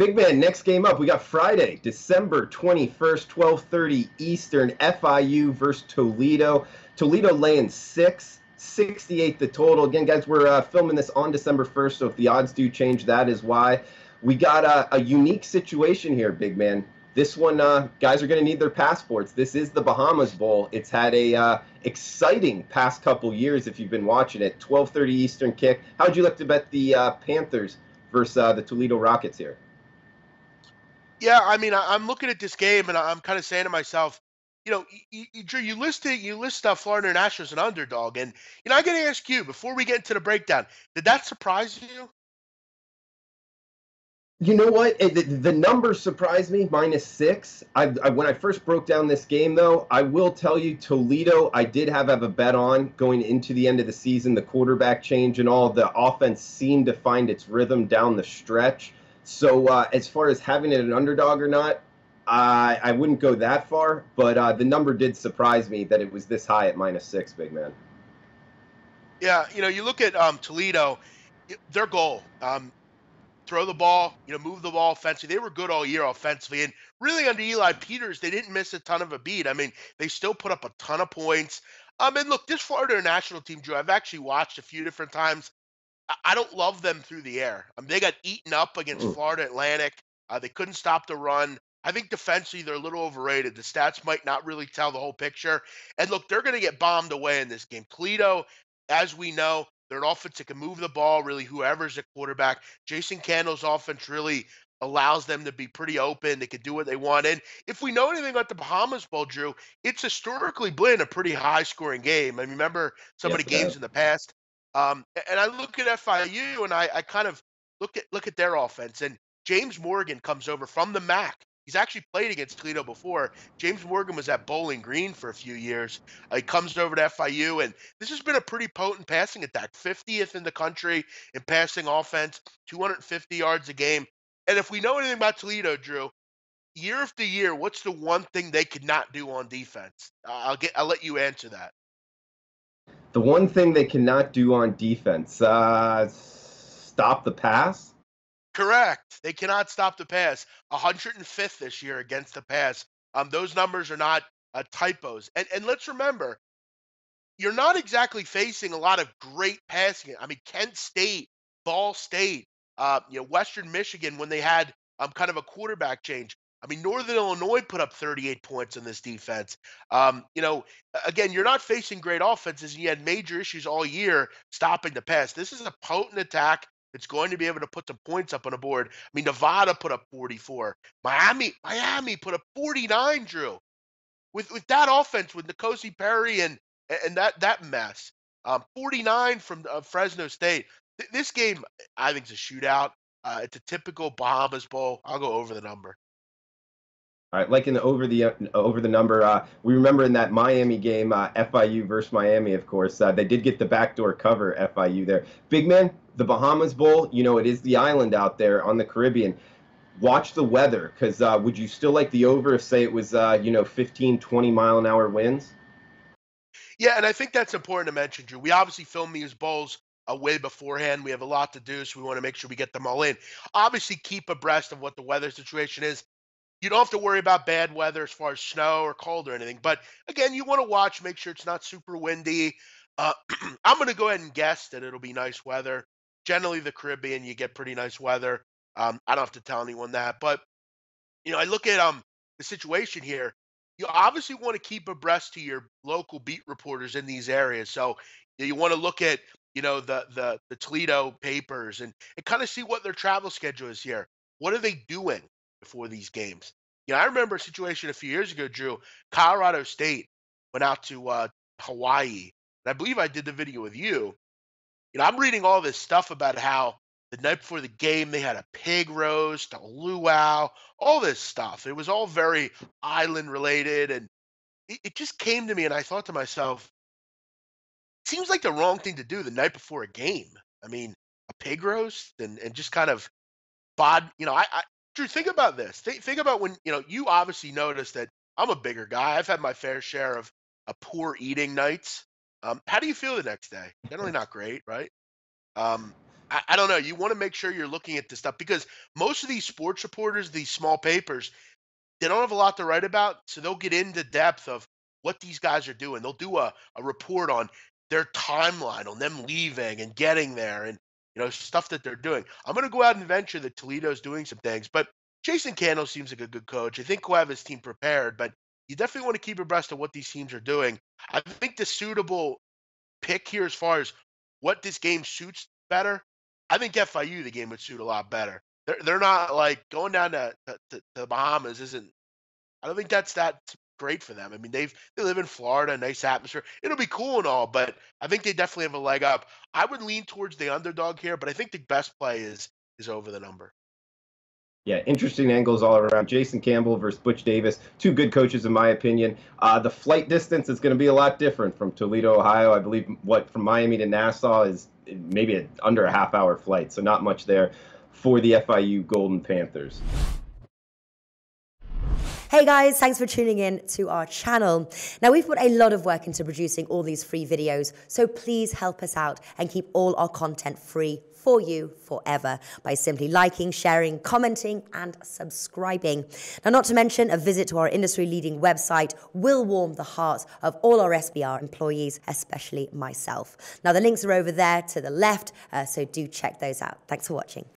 Big man, next game up, we got Friday, December 21st, 12:30 Eastern, FIU versus Toledo. Toledo laying 6, 68 the total. Again, guys, we're filming this on December 1st, so if the odds do change, that is why. We got a unique situation here, big man. This one, guys are going to need their passports. This is the Bahamas Bowl. It's had a exciting past couple years if you've been watching it. 12:30 Eastern kick. How'd you like to bet the Panthers versus the Toledo Rockets here? Yeah, I mean, I'm looking at this game and I'm kind of saying to myself, Drew, you list Florida International as an underdog, and I got to ask you before we get into the breakdown, did that surprise you? You know what? The number surprised me, -6. When I first broke down this game, though, I will tell you, Toledo, I did have a bet on going into the end of the season. The quarterback change and all, the offense seemed to find its rhythm down the stretch. So as far as having it an underdog or not, I wouldn't go that far. But the number did surprise me that it was this high at -6, big man. Yeah, you look at Toledo, their goal, throw the ball, move the ball offensively. They were good all year offensively, and really under Eli Peters, they didn't miss a ton of a beat. I mean, they still put up a ton of points. And look, this Florida International team, Drew, I've actually watched a few different times. I don't love them through the air. They got eaten up against Mm. Florida Atlantic. They couldn't stop the run. I think defensively they're a little overrated. The stats might not really tell the whole picture. And look, they're going to get bombed away in this game. Toledo, as we know, they're an offense that can move the ball, really, whoever's the quarterback. Jason Candle's offense really allows them to be pretty open. They can do what they want. And if we know anything about the Bahamas Bowl, Drew, it's historically been a pretty high scoring game. I remember some of Yes, the it games has. in the past. And I look at FIU and I kind of look at their offense. And James Morgan comes over from the MAC. He's actually played against Toledo before. James Morgan was at Bowling Green for a few years. He comes over to FIU, and this has been a pretty potent passing attack. 50th in the country in passing offense, 250 yards a game. And if we know anything about Toledo, Drew, year after year, what's the one thing they could not do on defense? I'll let you answer that. The one thing they cannot do on defense, stop the pass. Correct. They cannot stop the pass. 105th this year against the pass. Those numbers are not typos. And let's remember, you're not exactly facing a lot of great passing. I mean, Kent State, Ball State, Western Michigan when they had kind of a quarterback change. I mean, Northern Illinois put up 38 points in this defense. Again, you're not facing great offenses, and you had major issues all year stopping the pass. This is a potent attack that's going to be able to put the points up on the board. I mean, Nevada put up 44. Miami put up 49, Drew. With that offense, with N'Kosi Perry and that mess. 49 from Fresno State. This game, I think, is a shootout. It's a typical Bahamas Bowl. I'll go over the number. All right, like in the over the number, we remember in that Miami game, FIU versus Miami, of course, they did get the backdoor cover. FIU there, big man. The Bahamas Bowl, it is the island out there on the Caribbean. Watch the weather, because would you still like the over if, say, it was 15, 20 mile an hour winds? Yeah, and I think that's important to mention, Drew. We obviously film these bowls way beforehand. We have a lot to do, so we want to make sure we get them all in. Obviously, keep abreast of what the weather situation is. You don't have to worry about bad weather as far as snow or cold or anything. But again, you want to watch, make sure it's not super windy. Uh, I'm going to go ahead and guess that it'll be nice weather. Generally, the Caribbean, you get pretty nice weather. I don't have to tell anyone that. But, I look at the situation here. You obviously want to keep abreast to your local beat reporters in these areas. So you want to look at, the Toledo papers and kind of see what their travel schedule is here. What are they doing before these games? I remember a situation a few years ago, Drew. Colorado State went out to Hawaii, and I believe I did the video with you. I'm reading all this stuff about how the night before the game they had a pig roast, a luau, all this stuff. It was all very island related, and it just came to me, and I thought to myself, seems like the wrong thing to do the night before a game. I mean, a pig roast and just kind of I Drew, think about this. Think about when, you obviously noticed that I'm a bigger guy. I've had my fair share of poor eating nights. How do you feel the next day? Generally not great, right? Um, I don't know. You want to make sure you're looking at this stuff because most of these sports reporters, these small papers, they don't have a lot to write about, so they'll get into depth of what these guys are doing. They'll do a report on their timeline, on them leaving and getting there, and stuff that they're doing. I'm going to go out and venture that Toledo's doing some things, but Jason Candle seems like a good coach. I think he'll have his team prepared, but you definitely want to keep abreast of what these teams are doing. I think the suitable pick here as far as what this game suits better, I think FIU the game would suit a lot better. They're not like going down to the Bahamas isn't. I don't think that's that great for them. I mean, they live in Florida, nice atmosphere. It'll be cool and all, but I think they definitely have a leg up. I would lean towards the underdog here, but I think the best play is over the number. Yeah, interesting angles all around. Jason Campbell versus Butch Davis, two good coaches in my opinion. The flight distance is going to be a lot different from Toledo, Ohio. I believe from Miami to Nassau is maybe under a half-hour flight, so not much there for the FIU Golden Panthers. Hey guys, thanks for tuning in to our channel. Now we've put a lot of work into producing all these free videos, so please help us out and keep all our content free for you forever by simply liking, sharing, commenting, and subscribing. Now, not to mention, a visit to our industry-leading website will warm the hearts of all our SBR employees, especially myself. Now, the links are over there to the left, so do check those out. Thanks for watching.